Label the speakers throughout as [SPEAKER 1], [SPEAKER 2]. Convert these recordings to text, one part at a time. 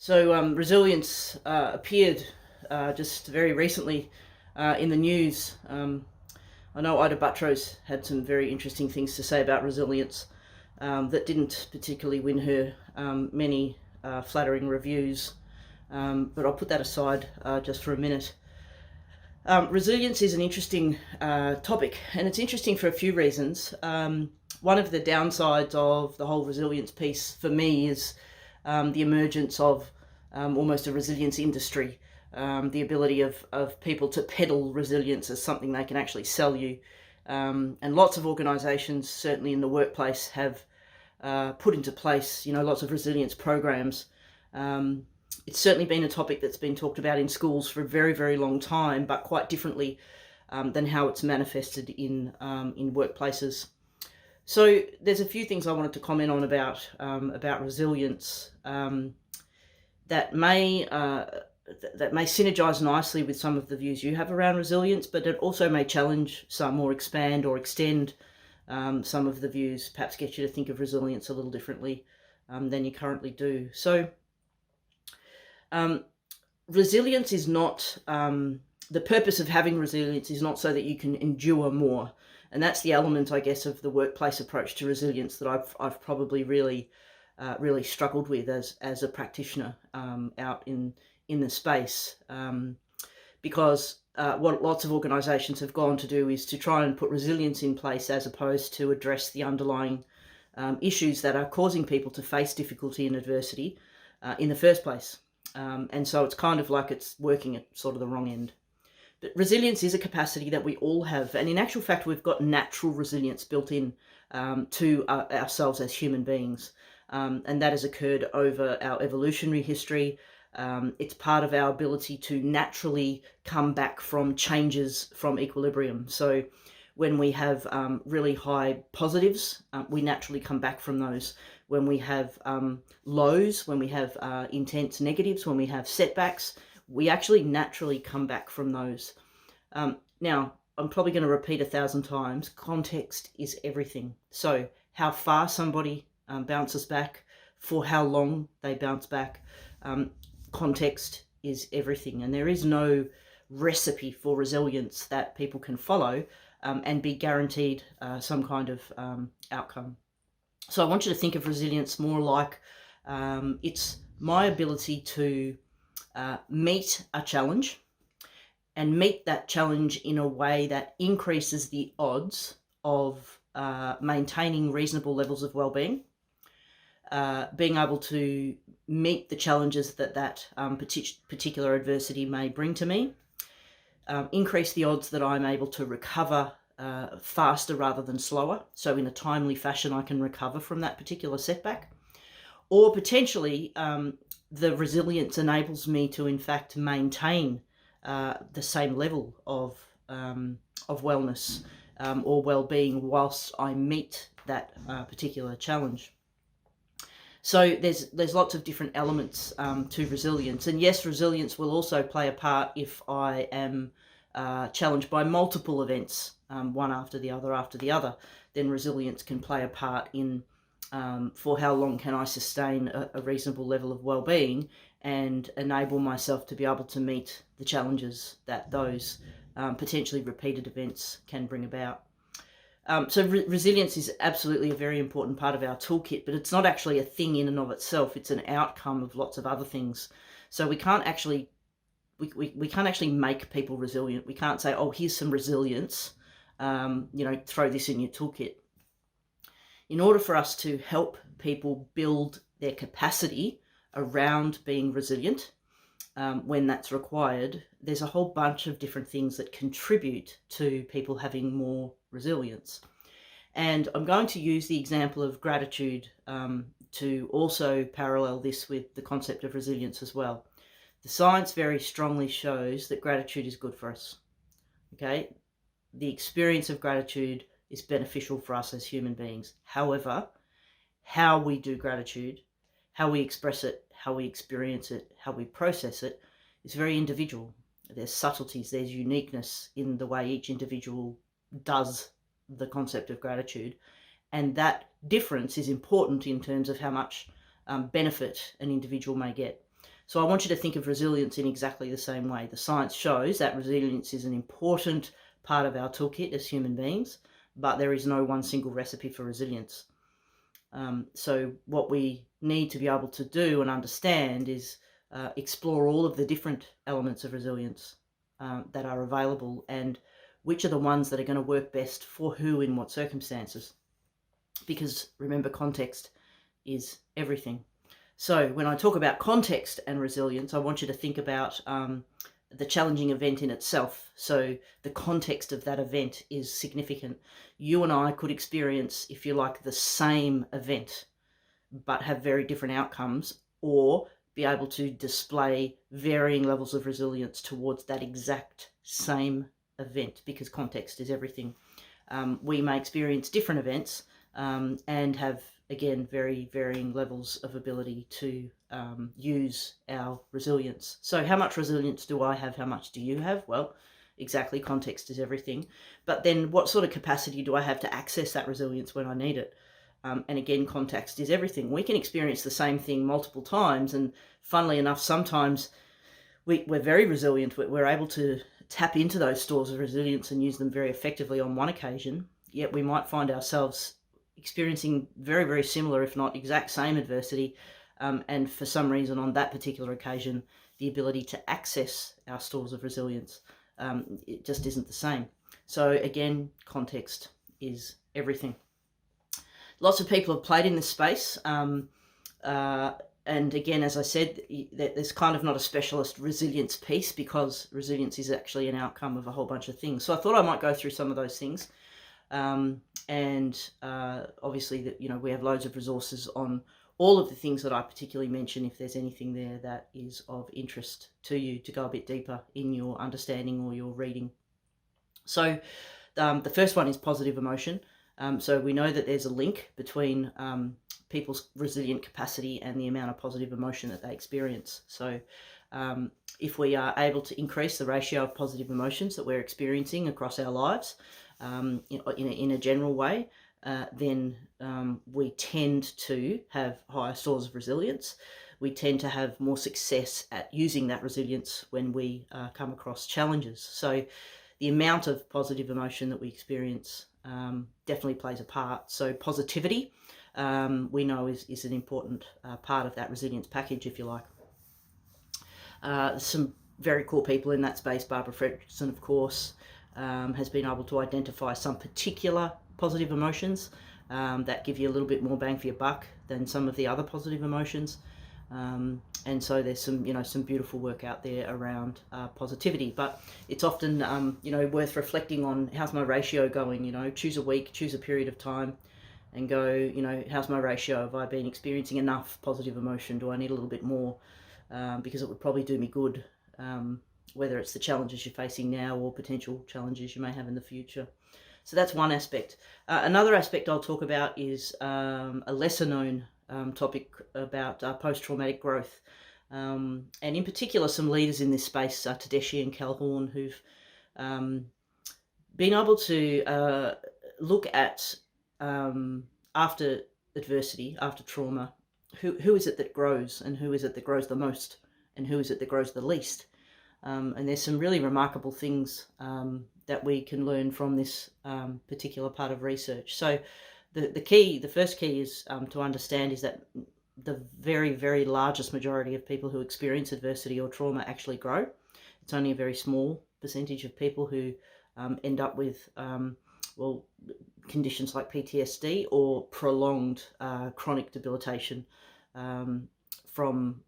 [SPEAKER 1] Resilience appeared just very recently in the news. I know Ida Buttrose had some very interesting things to say about resilience that didn't particularly win her many flattering reviews, but I'll put that aside just for a minute. Resilience is an interesting topic, and it's interesting for a few reasons. One of the downsides of the whole resilience piece for me is the emergence of almost a resilience industry, the ability of people to peddle resilience as something they can actually sell you. And lots of organisations, certainly in the workplace, have put into place, lots of resilience programs. It's certainly been a topic that's been talked about in schools for a very, very long time, but quite differently than how it's manifested in workplaces. So there's a few things I wanted to comment on about resilience that may synergize nicely with some of the views you have around resilience, but it also may challenge some or expand or extend some of the views, perhaps get you to think of resilience a little differently than you currently do. So resilience is not, the purpose of having resilience is not so that you can endure more. And that's the element, I guess, of the workplace approach to resilience that I've probably really struggled with as a practitioner out in the space, because what lots of organisations have gone to do is to try and put resilience in place as opposed to address the underlying issues that are causing people to face difficulty and adversity in the first place. And so it's kind of like it's working at sort of the wrong end. But resilience is a capacity that we all have. And in actual fact, we've got natural resilience built in to ourselves as human beings. And that has occurred over our evolutionary history. It's part of our ability to naturally come back from changes from equilibrium. So when we have really high positives, we naturally come back from those. When we have lows, when we have intense negatives, when we have setbacks, we actually naturally come back from those. Now, I'm probably going to repeat 1,000 times, context is everything. So how far somebody bounces back, for how long they bounce back, context is everything. And there is no recipe for resilience that people can follow and be guaranteed some kind of outcome. So I want you to think of resilience more like it's my ability to meet a challenge and meet that challenge in a way that increases the odds of maintaining reasonable levels of well-being, being able to meet the challenges that particular adversity may bring to me, increase the odds that I'm able to recover faster rather than slower. So in a timely fashion, I can recover from that particular setback. Or potentially, the resilience enables me to, in fact, maintain the same level of wellness or well-being whilst I meet that particular challenge. So there's lots of different elements to resilience. And yes, resilience will also play a part if I am challenged by multiple events, one after the other, then resilience can play a part in for how long can I sustain a reasonable level of well-being and enable myself to be able to meet the challenges that those potentially repeated events can bring about. So resilience is absolutely a very important part of our toolkit, but it's not actually a thing in and of itself. It's an outcome of lots of other things. So we can't actually make people resilient. We can't say, oh, here's some resilience, throw this in your toolkit. In order for us to help people build their capacity around being resilient, when that's required, there's a whole bunch of different things that contribute to people having more resilience. And I'm going to use the example of gratitude to also parallel this with the concept of resilience as well. The science very strongly shows that gratitude is good for us. Okay, the experience of gratitude is beneficial for us as human beings. However, how we do gratitude, how we express it, how we experience it, how we process it is very individual. There's subtleties, there's uniqueness in the way each individual does the concept of gratitude. And that difference is important in terms of how much benefit an individual may get. So I want you to think of resilience in exactly the same way. The science shows that resilience is an important part of our toolkit as human beings, but there is no one single recipe for resilience. So what we need to be able to do and understand is explore all of the different elements of resilience that are available, and which are the ones that are going to work best for who in what circumstances. Because remember, context is everything. So when I talk about context and resilience, I want you to think about the challenging event in itself. So the context of that event is significant. You and I could experience, if you like, the same event, but have very different outcomes, or be able to display varying levels of resilience towards that exact same event, because context is everything. We may experience different events and have, again, very varying levels of ability to use our resilience. So how much resilience do I have? How much do you have? Well, exactly, context is everything. But then what sort of capacity do I have to access that resilience when I need it? And again, context is everything. We can experience the same thing multiple times, and funnily enough, sometimes we're very resilient. We're able to tap into those stores of resilience and use them very effectively on one occasion, yet we might find ourselves experiencing very, very similar, if not exact same adversity, and for some reason on that particular occasion, the ability to access our stores of resilience, it just isn't the same. So again, context is everything. Lots of people have played in this space, and again, as I said, there's kind of not a specialist resilience piece, because resilience is actually an outcome of a whole bunch of things. So I thought I might go through some of those things. Obviously that, we have loads of resources on all of the things that I particularly mention, if there's anything there that is of interest to you to go a bit deeper in your understanding or your reading. So the first one is positive emotion. So we know that there's a link between people's resilient capacity and the amount of positive emotion that they experience. So if we are able to increase the ratio of positive emotions that we're experiencing across our lives, in a general way, then we tend to have higher stores of resilience. We tend to have more success at using that resilience when we come across challenges. So the amount of positive emotion that we experience definitely plays a part. So positivity, we know, is an important part of that resilience package, if you like. Some very cool people in that space. Barbara Fredrickson, of course, has been able to identify some particular positive emotions that give you a little bit more bang for your buck than some of the other positive emotions. And so there's some beautiful work out there around positivity, but it's often worth reflecting on, how's my ratio going? Choose a week, choose a period of time, and go, how's my ratio? Have I been experiencing enough positive emotion? Do I need a little bit more? Because it would probably do me good, whether it's the challenges you're facing now or potential challenges you may have in the future. So that's one aspect. Another aspect I'll talk about is a lesser known topic about post-traumatic growth. And in particular, some leaders in this space, Tedeschi and Calhoun, who've been able to look at, after adversity, after trauma, who is it that grows, and who is it that grows the most, and who is it that grows the least. And there's some really remarkable things that we can learn from this particular part of research. So the first key is to understand is that the very, very largest majority of people who experience adversity or trauma actually grow. It's only a very small percentage of people who end up with, conditions like PTSD or prolonged chronic debilitation from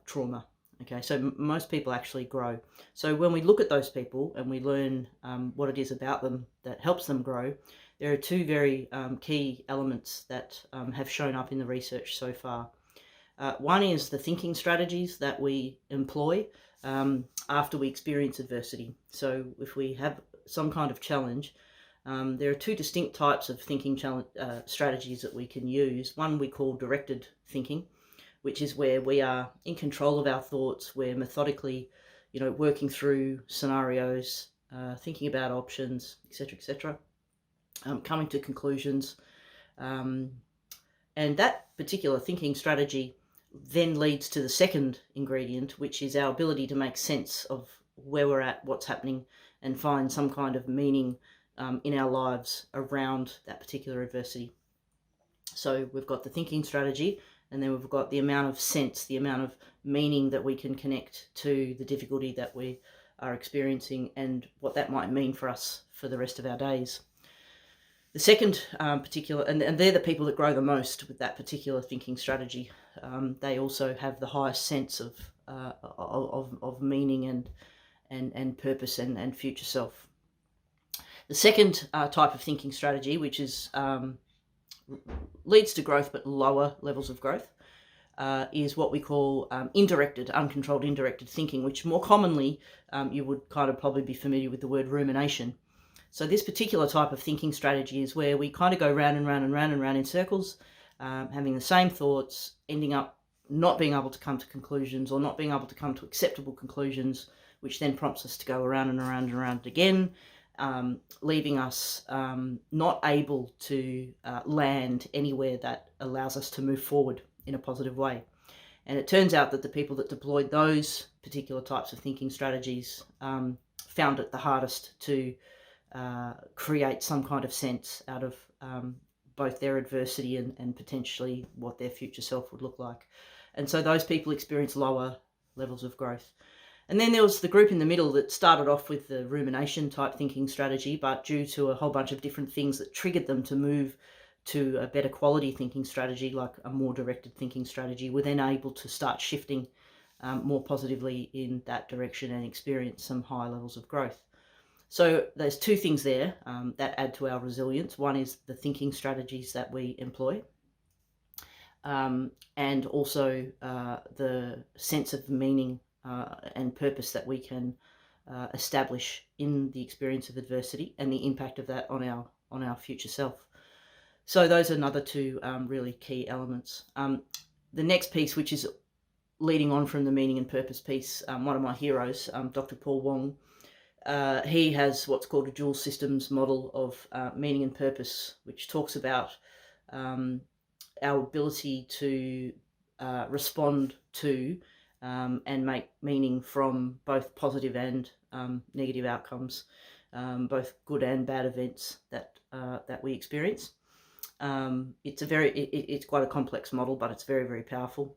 [SPEAKER 1] trauma. Okay, so most people actually grow. So when we look at those people and we learn what it is about them that helps them grow, there are two very key elements that have shown up in the research so far. One is the thinking strategies that we employ after we experience adversity. So if we have some kind of challenge, there are two distinct types of thinking strategies that we can use. One we call directed thinking, which is where we are in control of our thoughts. We're methodically, working through scenarios, thinking about options, etc., coming to conclusions. And that particular thinking strategy then leads to the second ingredient, which is our ability to make sense of where we're at, what's happening, and find some kind of meaning in our lives around that particular adversity. So we've got the thinking strategy, and then we've got the amount of sense, the amount of meaning that we can connect to the difficulty that we are experiencing and what that might mean for us for the rest of our days. The second particular, and they're the people that grow the most with that particular thinking strategy. They also have the highest sense of meaning and purpose and future self. The second type of thinking strategy, which is leads to growth but lower levels of growth, is what we call uncontrolled indirected thinking, which more commonly you would kind of probably be familiar with the word rumination. So this particular type of thinking strategy is where we kind of go round and round and round and round in circles, having the same thoughts, ending up not being able to come to conclusions or not being able to come to acceptable conclusions, which then prompts us to go around and around and around again, leaving us not able to land anywhere that allows us to move forward in a positive way. And it turns out that the people that deployed those particular types of thinking strategies found it the hardest to create some kind of sense out of both their adversity and potentially what their future self would look like. And so those people experience lower levels of growth. And then there was the group in the middle that started off with the rumination type thinking strategy, but due to a whole bunch of different things that triggered them to move to a better quality thinking strategy, like a more directed thinking strategy, were then able to start shifting more positively in that direction and experience some higher levels of growth. So there's two things there that add to our resilience. One is the thinking strategies that we employ, and also the sense of meaning and purpose that we can establish in the experience of adversity and the impact of that on our future self. So those are another two really key elements. The next piece, which is leading on from the meaning and purpose piece, one of my heroes, Dr. Paul Wong, he has what's called a dual systems model of meaning and purpose, which talks about our ability to respond to and make meaning from both positive and negative outcomes, both good and bad events that we experience. It's quite a complex model, but it's very, very powerful.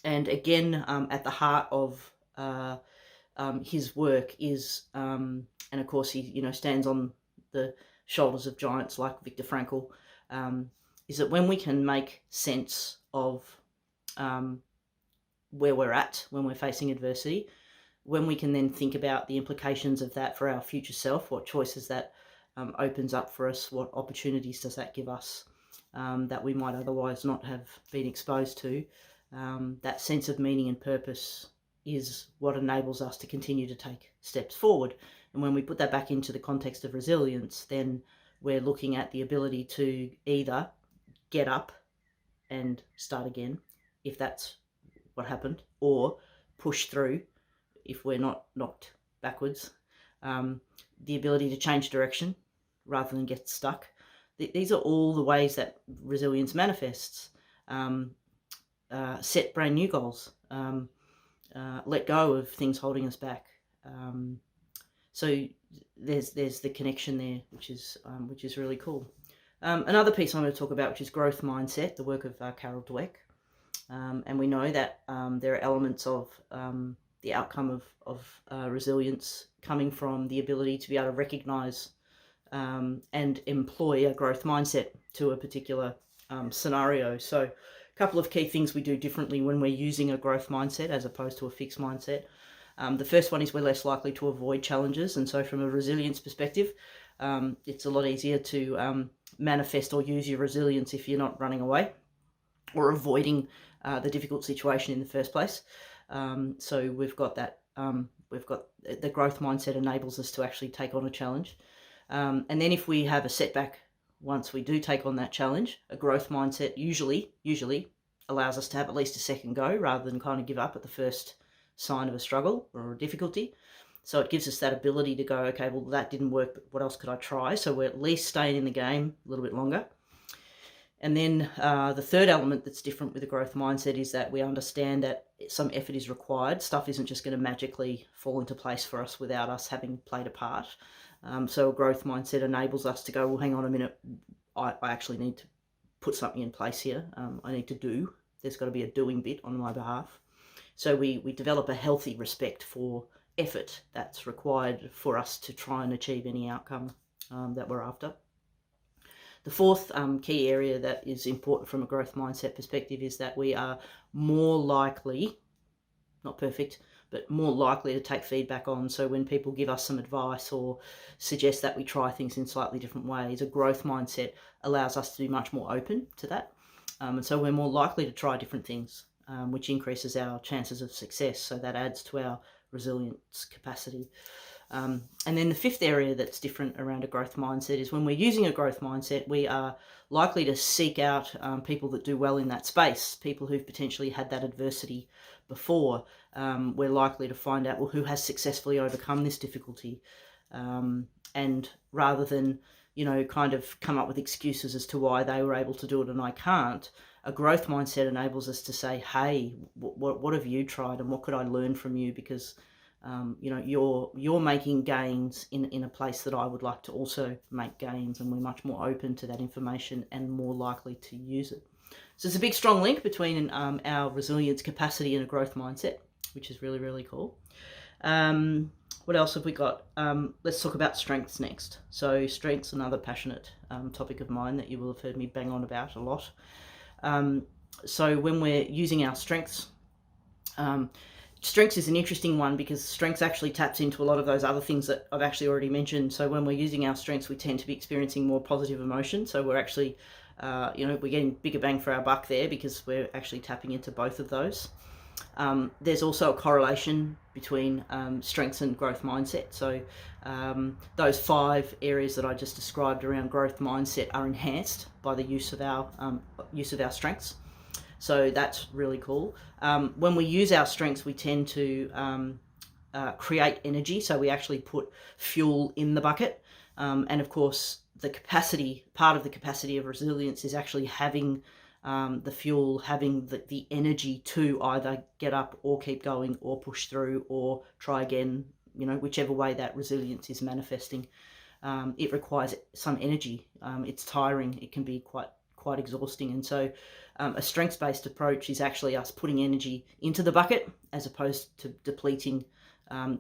[SPEAKER 1] And again, at the heart of his work is, and of course he stands on the shoulders of giants like Viktor Frankl, is that when we can make sense of where we're at when we're facing adversity, when we can then think about the implications of that for our future self, what choices that opens up for us, what opportunities does that give us that we might otherwise not have been exposed to, that sense of meaning and purpose is what enables us to continue to take steps forward. And when we put that back into the context of resilience, then we're looking at the ability to either get up and start again, if that's what happened, or push through if we're not knocked backwards. The ability to change direction rather than get stuck. These are all the ways that resilience manifests. Set brand new goals. Let go of things holding us back. So there's the connection there, which is really cool. Another piece I'm going to talk about, which is growth mindset, the work of Carol Dweck. And we know that there are elements of the outcome of resilience coming from the ability to be able to recognize and employ a growth mindset to a particular scenario. So a couple of key things we do differently when we're using a growth mindset as opposed to a fixed mindset. The first one is we're less likely to avoid challenges. And so from a resilience perspective, it's a lot easier to manifest or use your resilience if you're not running away or avoiding the difficult situation in the first place. So we've got that, we've got the growth mindset enables us to actually take on a challenge. And then if we have a setback, once we do take on that challenge, a growth mindset usually allows us to have at least a second go rather than kind of give up at the first sign of a struggle or a difficulty. So it gives us that ability to go, okay, well, that didn't work, but what else could I try? So we're at least staying in the game a little bit longer. And then the third element that's different with a growth mindset is that we understand that some effort is required. Stuff isn't just going to magically fall into place for us without us having played a part. So a growth mindset enables us to go, well, hang on a minute, I actually need to put something in place here. I need to do. There's got to be a doing bit on my behalf. So we develop a healthy respect for effort that's required for us to try and achieve any outcome that we're after. The fourth key area that is important from a growth mindset perspective is that we are more likely, not perfect, but more likely to take feedback on. So when people give us some advice or suggest that we try things in slightly different ways, a growth mindset allows us to be much more open to that. And so we're more likely to try different things, which increases our chances of success. So that adds to our resilience capacity. And then the fifth area that's different around a growth mindset is when we're using a growth mindset, we are likely to seek out people that do well in that space, people who've potentially had that adversity before. We're likely to find out, well, who has successfully overcome this difficulty. And rather than, kind of come up with excuses as to why they were able to do it and I can't, a growth mindset enables us to say, hey, what have you tried and what could I learn from you? Because you're making gains in a place that I would like to also make gains, and we're much more open to that information and more likely to use it. So there's a big strong link between our resilience capacity and a growth mindset, which is really, really cool. What else have we got? Let's talk about strengths next. So strengths, another passionate topic of mine that you will have heard me bang on about a lot. So when we're using our strengths, strengths is an interesting one because strengths actually taps into a lot of those other things that I've actually already mentioned. So when we're using our strengths, we tend to be experiencing more positive emotion. So we're actually, we're getting bigger bang for our buck there because we're actually tapping into both of those. There's also a correlation between strengths and growth mindset. So those 5 areas that I just described around growth mindset are enhanced by the use of our strengths. So that's really cool. When we use our strengths, we tend to create energy. So we actually put fuel in the bucket. And of course, part of the capacity of resilience is actually having the fuel, having the energy to either get up or keep going or push through or try again, whichever way that resilience is manifesting. It requires some energy. It's tiring. It can be quite exhausting. And so a strengths-based approach is actually us putting energy into the bucket as opposed to depleting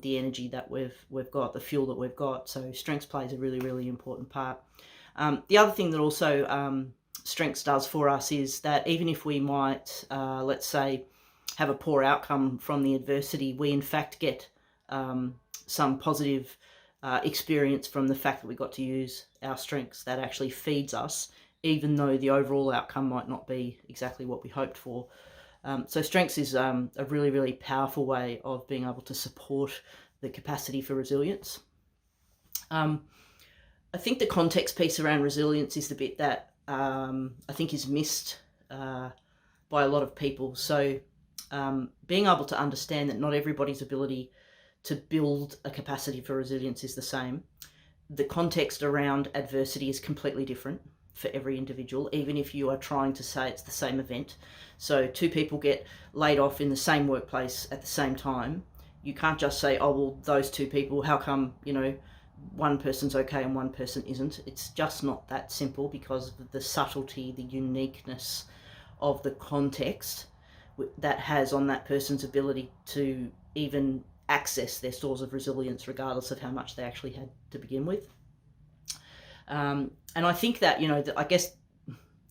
[SPEAKER 1] the energy that we've got, the fuel that we've got. So strengths plays a really, really important part. The other thing that also strengths does for us is that even if we might, let's say, have a poor outcome from the adversity, we in fact get some positive experience from the fact that we got to use our strengths that actually feeds us, even though the overall outcome might not be exactly what we hoped for. So strengths is a really, really powerful way of being able to support the capacity for resilience. I think the context piece around resilience is the bit that I think is missed by a lot of people. So being able to understand that not everybody's ability to build a capacity for resilience is the same. The context around adversity is completely different for every individual, even if you are trying to say it's the same event. So 2 people get laid off in the same workplace at the same time. You can't just say, oh, well, those 2 people, how come, one person's okay and one person isn't? It's just not that simple because of the subtlety, the uniqueness of the context that has on that person's ability to even access their stores of resilience, regardless of how much they actually had to begin with. And I think that, I guess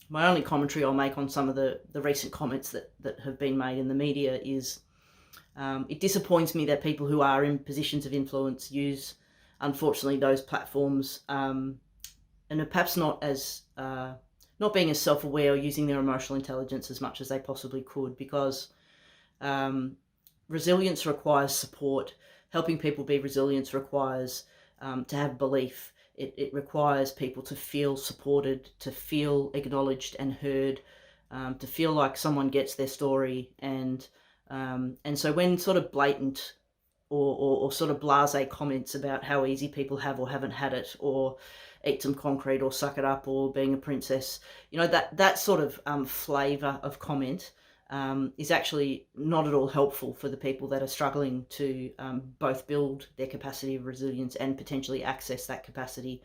[SPEAKER 1] my only commentary I'll make on some of the recent comments that have been made in the media is it disappoints me that people who are in positions of influence use, unfortunately, those platforms and are perhaps not being as self-aware or using their emotional intelligence as much as they possibly could, because resilience requires support. Helping people be resilient requires to have belief. It requires people to feel supported, to feel acknowledged and heard, to feel like someone gets their story. And so when sort of blatant or sort of blasé comments about how easy people have or haven't had it, or eat some concrete, or suck it up, or being a princess. That sort of flavour of comment is actually not at all helpful for the people that are struggling to both build their capacity of resilience and potentially access that capacity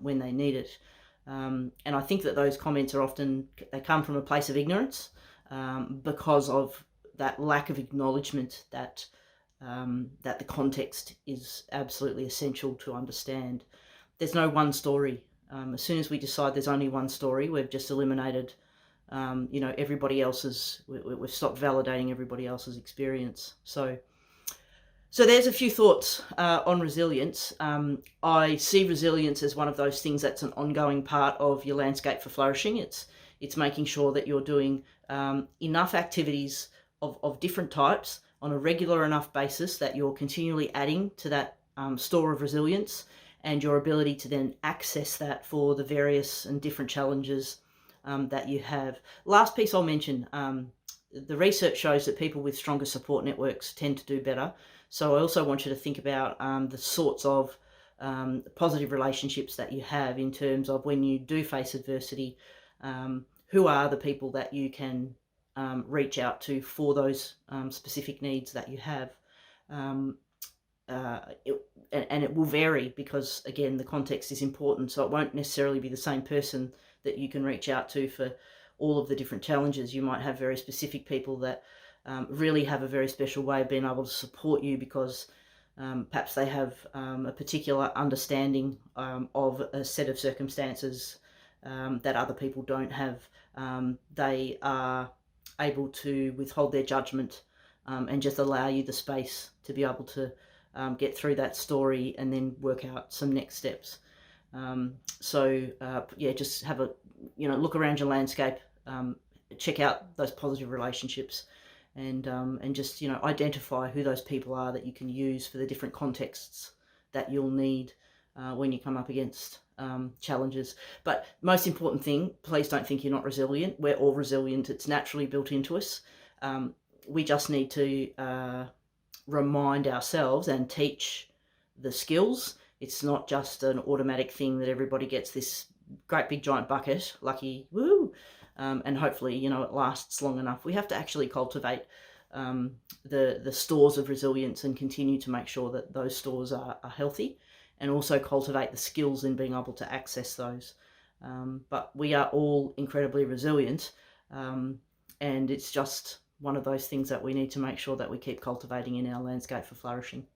[SPEAKER 1] when they need it. And I think that those comments are often, they come from a place of ignorance because of that lack of acknowledgement that that the context is absolutely essential to understand. There's no one story. As soon as we decide there's only one story, we've just eliminated, everybody else's. We've stopped validating everybody else's experience. So there's a few thoughts on resilience. I see resilience as one of those things that's an ongoing part of your landscape for flourishing. It's making sure that you're doing enough activities of different types on a regular enough basis that you're continually adding to that store of resilience, and your ability to then access that for the various and different challenges that you have. Last piece I'll mention, the research shows that people with stronger support networks tend to do better. So I also want you to think about the sorts of positive relationships that you have in terms of when you do face adversity, who are the people that you can reach out to for those specific needs that you have. It will vary because, again, the context is important. So it won't necessarily be the same person that you can reach out to for all of the different challenges. You might have very specific people that really have a very special way of being able to support you because perhaps they have a particular understanding of a set of circumstances that other people don't have. They are able to withhold their judgment and just allow you the space to be able to get through that story and then work out some next steps. Just have a, look around your landscape, check out those positive relationships, and just, identify who those people are that you can use for the different contexts that you'll need when you come up against challenges. But most important thing, please don't think you're not resilient. We're all resilient. It's naturally built into us. We just need to remind ourselves and teach the skills. It's not just an automatic thing that everybody gets this great big giant bucket, lucky, woo, and hopefully, it lasts long enough. We have to actually cultivate the stores of resilience and continue to make sure that those stores are healthy, and also cultivate the skills in being able to access those. But we are all incredibly resilient, and it's just one of those things that we need to make sure that we keep cultivating in our landscape for flourishing.